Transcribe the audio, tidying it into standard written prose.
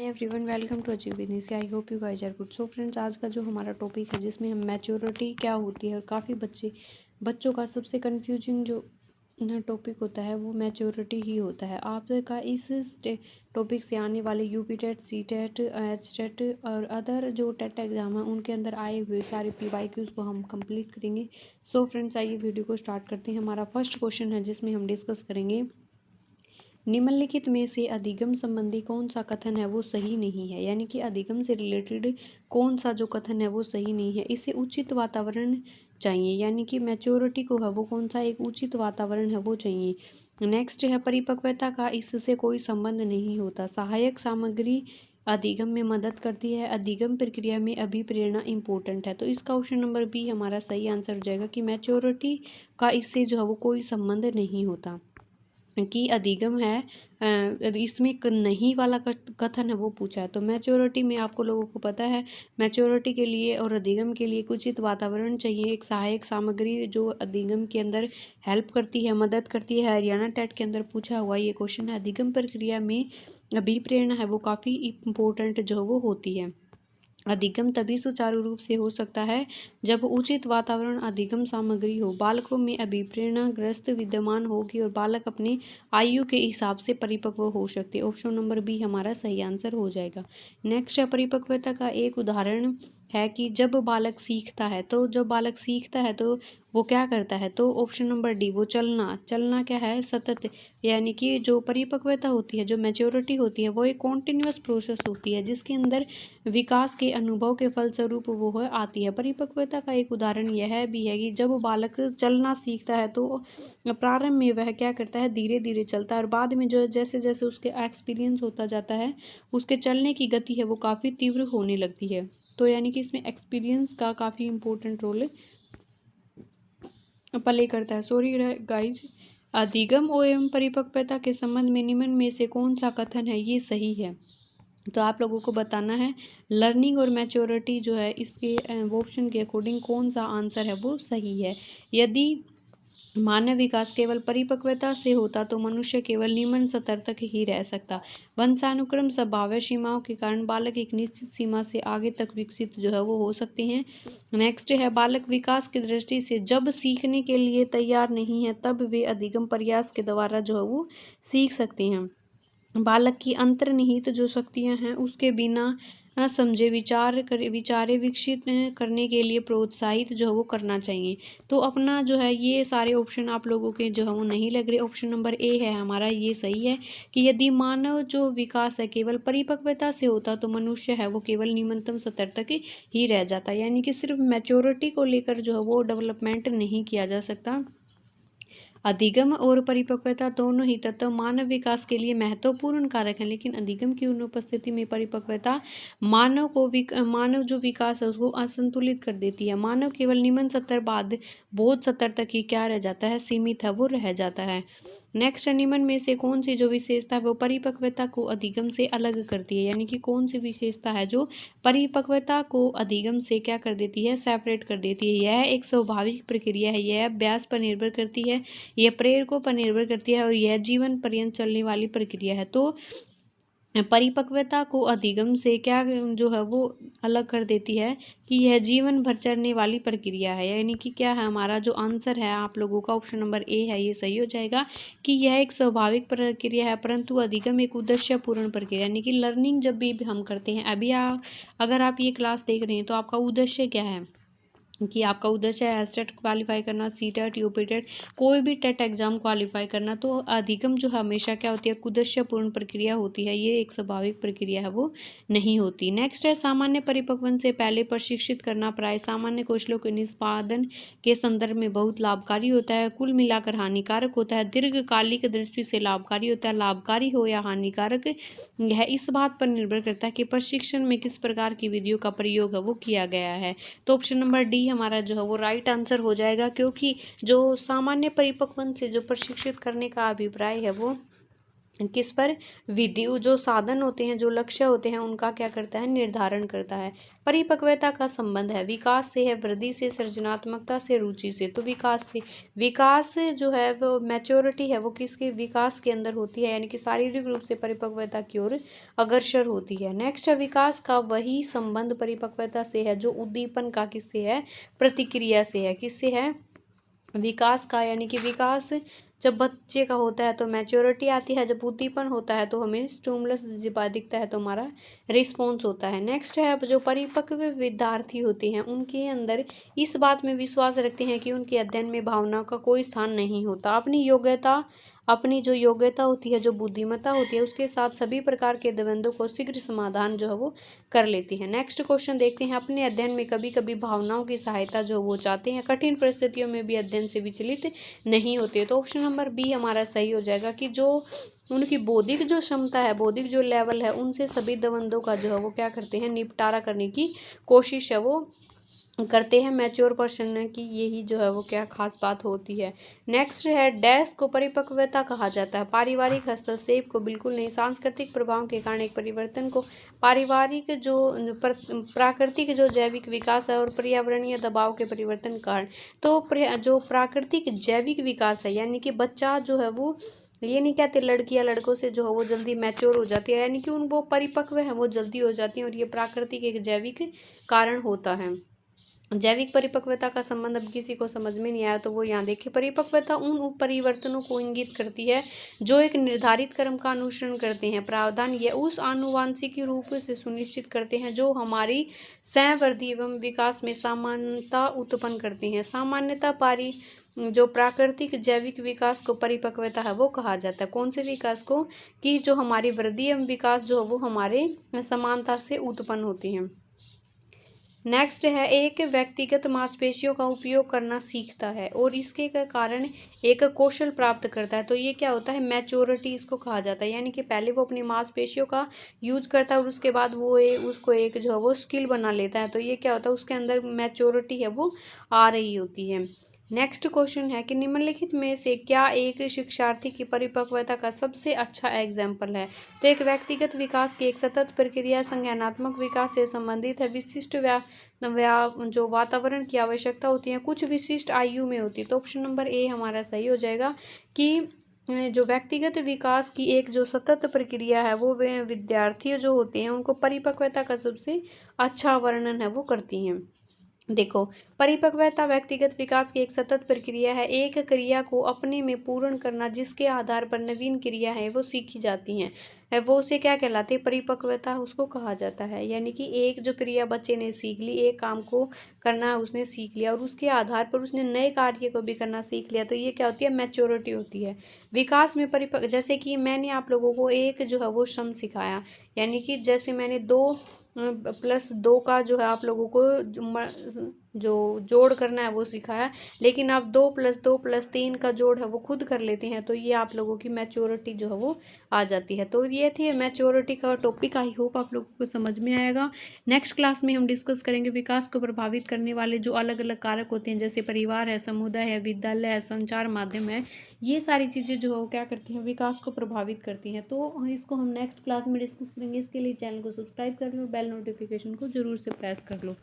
Everyone, welcome to achieve business. I hope you guys are good. So friends, आज का जो हमारा topic है जिसमें हम मैच्योरिटी क्या होती है और काफ़ी बच्चों का सबसे कंफ्यूजिंग जो टॉपिक होता है वो मैच्योरिटी ही होता है। आपका इस टॉपिक से आने वाले UP TET, C TET, H TET और अदर जो टेट एग्जाम है उनके अंदर आए हुए सारे PYQs को हम कंप्लीट करेंगे। सो फ्रेंड्स, आइए वीडियो को स्टार्ट करते हैं। हमारा फर्स्ट क्वेश्चन है जिसमें हम डिस्कस करेंगे, निम्नलिखित में से अधिगम संबंधी कौन सा कथन है वो सही नहीं है। यानी कि अधिगम से रिलेटेड कौन सा जो कथन है वो सही नहीं है। इसे उचित वातावरण चाहिए, यानी कि मैच्योरिटी को है वो कौन सा एक उचित वातावरण है वो चाहिए। नेक्स्ट है, परिपक्वता का इससे कोई संबंध नहीं होता। सहायक सामग्री अधिगम में मदद करती है। अधिगम प्रक्रिया में अभिप्रेरणा इंपॉर्टेंट है। तो इसका ऑप्शन नंबर बी हमारा सही आंसर हो जाएगा कि मैच्योरिटी का इससे जो है वो कोई संबंध नहीं होता। कि अधिगम है, इसमें नहीं वाला कथन है वो पूछा है। तो मैच्योरिटी में आपको लोगों को पता है, मैच्योरिटी के लिए और अधिगम के लिए उचित वातावरण चाहिए। एक सहायक सामग्री जो अधिगम के अंदर हेल्प करती है, मदद करती है। हरियाणा टेट के अंदर पूछा हुआ ये क्वेश्चन है। अधिगम प्रक्रिया में अभिप्रेरणा है वो काफ़ी इंपॉर्टेंट जो वो होती है। अधिगम तभी सुचारू रूप से हो सकता है जब उचित वातावरण अधिगम सामग्री हो। बालकों में अभिप्रेरणा ग्रस्त विद्यमान होगी और बालक अपने आयु के हिसाब से परिपक्व हो सकते। ऑप्शन नंबर बी हमारा सही आंसर हो जाएगा। नेक्स्ट है, परिपक्वता का एक उदाहरण है कि जब बालक सीखता है। तो जब बालक सीखता है तो वो क्या करता है। तो ऑप्शन नंबर डी, वो चलना क्या है, सतत। यानी कि जो परिपक्वता होती है, जो मैच्योरिटी होती है, वो एक कॉन्टिन्यूअस प्रोसेस होती है जिसके अंदर विकास के अनुभव के फलस्वरूप वो है आती है। परिपक्वता का एक उदाहरण यह भी है कि जब बालक चलना सीखता है तो प्रारंभ में वह क्या करता है, धीरे धीरे चलता है और बाद में जो जैसे जैसे उसके एक्सपीरियंस होता जाता है उसके चलने की गति है वो काफ़ी तीव्र होने लगती है। तो यानी कि इसमें एक्सपीरियंस का काफ़ी इंपॉर्टेंट रोल प्ले करता है। Sorry guys. अधिगम एवं परिपक्वता के संबंध में निम्न में से कौन सा कथन है ये सही है। तो आप लोगों को बताना है लर्निंग और मैच्योरिटी जो है इसके ऑप्शन के अकॉर्डिंग कौन सा आंसर है वो सही है। यदि मानव विकास केवल परिपक्वता से होता तो मनुष्य केवल निम्न स्तर तक ही रह सकता। वंशानुक्रम स्वभाव सीमाओं के कारण बालक एक निश्चित सीमा से आगे तक विकसित जो है वो हो सकते हैं। नेक्स्ट है, बालक विकास की दृष्टि से जब सीखने के लिए तैयार नहीं है तब वे अधिगम प्रयास के द्वारा जो है वो सीख सकते हैं। बालक की अंतर्निहित जो शक्तियां हैं उसके बिना समझे विचारे विकसित करने के लिए प्रोत्साहित जो है वो करना चाहिए। तो अपना जो है ये सारे ऑप्शन आप लोगों के जो है वो नहीं लग रहे। ऑप्शन नंबर ए है हमारा ये सही है कि यदि मानव जो विकास है केवल परिपक्वता से होता तो मनुष्य है वो केवल निम्नतम स्तर तक ही रह जाता। यानी कि सिर्फ मैच्योरिटी को लेकर जो है वो डेवलपमेंट नहीं किया जा सकता। अधिगम और परिपक्वता दोनों ही तत्व मानव विकास के लिए महत्वपूर्ण कारक हैं, लेकिन अधिगम की अनुपस्थिति में परिपक्वता मानव जो विकास है उसको असंतुलित कर देती है। मानव केवल निम्न स्तर बाद बोध स्तर तक ही क्या रह जाता है, सीमित है वो रह जाता है। नेक्स्ट, निम्न में से कौन सी जो विशेषता है वो परिपक्वता को अधिगम से अलग करती है। यानी कि कौन सी विशेषता है जो परिपक्वता को अधिगम से क्या कर देती है, सेपरेट कर देती है। यह एक स्वाभाविक प्रक्रिया है, यह अभ्यास पर निर्भर करती है, यह प्रेरकों पर निर्भर करती है और यह जीवन पर्यंत चलने वाली प्रक्रिया है। तो परिपक्वता को अधिगम से क्या जो है वो अलग कर देती है कि यह जीवन भर चलने वाली प्रक्रिया है। यानी कि क्या है हमारा जो आंसर है आप लोगों का ऑप्शन नंबर ए है ये सही हो जाएगा कि यह एक स्वाभाविक प्रक्रिया है, परंतु अधिगम एक उद्देश्यपूर्ण प्रक्रिया। यानी कि लर्निंग जब भी हम करते हैं, अभी अगर आप ये क्लास देख रहे हैं तो आपका उद्देश्य क्या है कि आपका उद्देश्य है एसटेट क्वालिफाई करना, सीटेट, यूपीटेट, कोई भी टेट एग्जाम क्वालिफाई करना। तो अधिगम जो है हमेशा क्या होती है, उद्देश्यपूर्ण प्रक्रिया होती है, ये एक स्वाभाविक प्रक्रिया है वो नहीं होती। नेक्स्ट है, सामान्य परिपक्वन से पहले प्रशिक्षित करना प्राय सामान्य कौशलों के निष्पादन के संदर्भ में बहुत लाभकारी होता है, कुल मिलाकर हानिकारक होता है। दीर्घकालिक दृष्टि से लाभकारी होता है। लाभकारी हो या हानिकारक यह इस बात पर निर्भर करता है कि प्रशिक्षण में किस प्रकार की विधियों का प्रयोग है वो किया गया है। तो ऑप्शन नंबर डी हमारा जो है वो राइट आंसर हो जाएगा, क्योंकि जो सामान्य परिपक्वन से जो प्रशिक्षित करने का अभिप्राय है वो किस पर? विधि जो साधन होते हैं, जो लक्ष्य होते हैं, उनका क्या करता है? निर्धारण करता है। परिपक्वता का संबंध है विकास से, है वृद्धि से, सृजनात्मकता से, रुचि से। तो विकास से, विकास जो है वो मैच्योरिटी है वो किसके? विकास के अंदर होती है, यानी कि शारीरिक रूप से परिपक्वता की ओर अग्रसर होती है। नेक्स्ट है विकास का वही संबंध परिपक्वता से है जो उद्दीपन का किससे है? प्रतिक्रिया से है। किससे है? विकास का, यानी कि विकास जब बच्चे का होता है तो मैच्योरिटी आती है, जब उद्दीपन होता है तो हमें स्टिमुलस दिखता है तो हमारा रिस्पॉन्स होता है। नेक्स्ट है, अब जो परिपक्व विद्यार्थी होते हैं उनके अंदर इस बात में विश्वास रखते हैं कि उनके अध्ययन में भावनाओं का कोई स्थान नहीं होता। अपनी जो योग्यता होती है, जो बुद्धिमत्ता होती है, उसके साथ सभी प्रकार के द्वंद्वों को शीघ्र समाधान जो है वो कर लेती है। नेक्स्ट क्वेश्चन देखते हैं, अपने अध्ययन में कभी कभी भावनाओं की सहायता जो वो चाहते हैं, कठिन परिस्थितियों में भी अध्ययन से विचलित नहीं होते। तो ऑप्शन नंबर बी हमारा सही हो जाएगा कि जो उनकी बौद्धिक जो क्षमता है, बौद्धिक जो लेवल है, उनसे सभी द्वंद्वों का जो है वो क्या करते हैं? निपटारा करने की कोशिश है वो करते हैं। मैच्योर पर्सन की यही जो है वो क्या खास बात होती है। नेक्स्ट है, डैश को परिपक्वता कहा जाता है? पारिवारिक हस्तक्षेप को बिल्कुल नहीं, सांस्कृतिक प्रभाव के कारण एक परिवर्तन को, पारिवारिक जो प्राकृतिक जो जैविक विकास है, और पर्यावरणीय दबाव के परिवर्तन के कारण। तो जो प्राकृतिक जैविक विकास है, यानी कि बच्चा जो है वो, ये नहीं कहते लड़कियां लड़कों से जो है वो जल्दी मैच्योर हो जाती है, यानी कि उन वो परिपक्व है वो जल्दी हो जाती है, और ये प्राकृतिक एक जैविक कारण होता है। जैविक परिपक्वता का संबंध अब किसी को समझ में नहीं आया तो वो यहाँ देखिए, परिपक्वता उन परिवर्तनों को इंगित करती है जो एक निर्धारित क्रम का अनुसरण करते हैं। प्रावधान ये उस आनुवांशिक रूप से सुनिश्चित करते हैं जो हमारी संवृद्धि एवं विकास में सामान्यता उत्पन्न करते हैं। सामान्यता जो प्राकृतिक जैविक विकास को परिपक्वता है वो कहा जाता है। कौन से विकास को? कि जो हमारी वृद्धि एवं विकास जो है वो हमारे समानता से उत्पन्न होती हैं। नेक्स्ट है, एक व्यक्तिगत मांसपेशियों का उपयोग करना सीखता है और इसके कारण एक कौशल प्राप्त करता है। तो ये क्या होता है? मैच्योरिटी इसको कहा जाता है, यानी कि पहले वो अपनी मांसपेशियों का यूज करता है और उसके बाद वो उसको एक जो है वो स्किल बना लेता है। तो ये क्या होता है? उसके अंदर मैच्योरिटी है वो आ रही होती है। नेक्स्ट क्वेश्चन है कि निम्नलिखित में से क्या एक शिक्षार्थी की परिपक्वता का सबसे अच्छा एग्जाम्पल है? तो एक व्यक्तिगत विकास की एक सतत प्रक्रिया संज्ञानात्मक विकास से संबंधित है। विशिष्ट जो वातावरण की आवश्यकता होती है कुछ विशिष्ट आयु में होती है। तो ऑप्शन नंबर ए हमारा सही हो जाएगा कि जो व्यक्तिगत विकास की एक जो सतत प्रक्रिया है वो वे विद्यार्थी जो होते हैं उनको परिपक्वता का सबसे अच्छा वर्णन है वो करती हैं। देखो, परिपक्वता व्यक्तिगत विकास की एक सतत प्रक्रिया है, एक क्रिया को अपने में पूर्ण करना जिसके आधार पर नवीन क्रिया है वो सीखी जाती हैं, वो उसे क्या कहलाती है? परिपक्वता उसको कहा जाता है। यानी कि एक जो क्रिया बच्चे ने सीख ली, एक काम को करना उसने सीख लिया और उसके आधार पर उसने नए कार्य को भी करना सीख लिया, तो ये क्या होती है? मैच्योरिटी होती है। विकास में जैसे कि मैंने आप लोगों को एक जो है वो सम सिखाया, यानी कि जैसे मैंने 2+2 का जो है आप लोगों को जो जोड़ करना है वो सिखाया, लेकिन आप 2+2+3 का जोड़ है वो खुद कर लेते हैं, तो ये आप लोगों की मैच्योरिटी जो है वो आ जाती है। तो ये थी मैच्योरिटी का टॉपिक। आई होप आप लोगों को समझ में आएगा। नेक्स्ट क्लास में हम डिस्कस करेंगे विकास को प्रभावित करने वाले जो अलग अलग कारक होते हैं, जैसे परिवार है, समुदाय है, विद्यालय है, संचार माध्यम है। ये सारी चीज़ें जो है वो क्या करती हैं? विकास को प्रभावित करती हैं। तो इसको हम नेक्स्ट क्लास में डिस्कस करेंगे। इसके लिए चैनल को सब्सक्राइब कर लो, बेल नोटिफिकेशन को जरूर से प्रेस कर लो।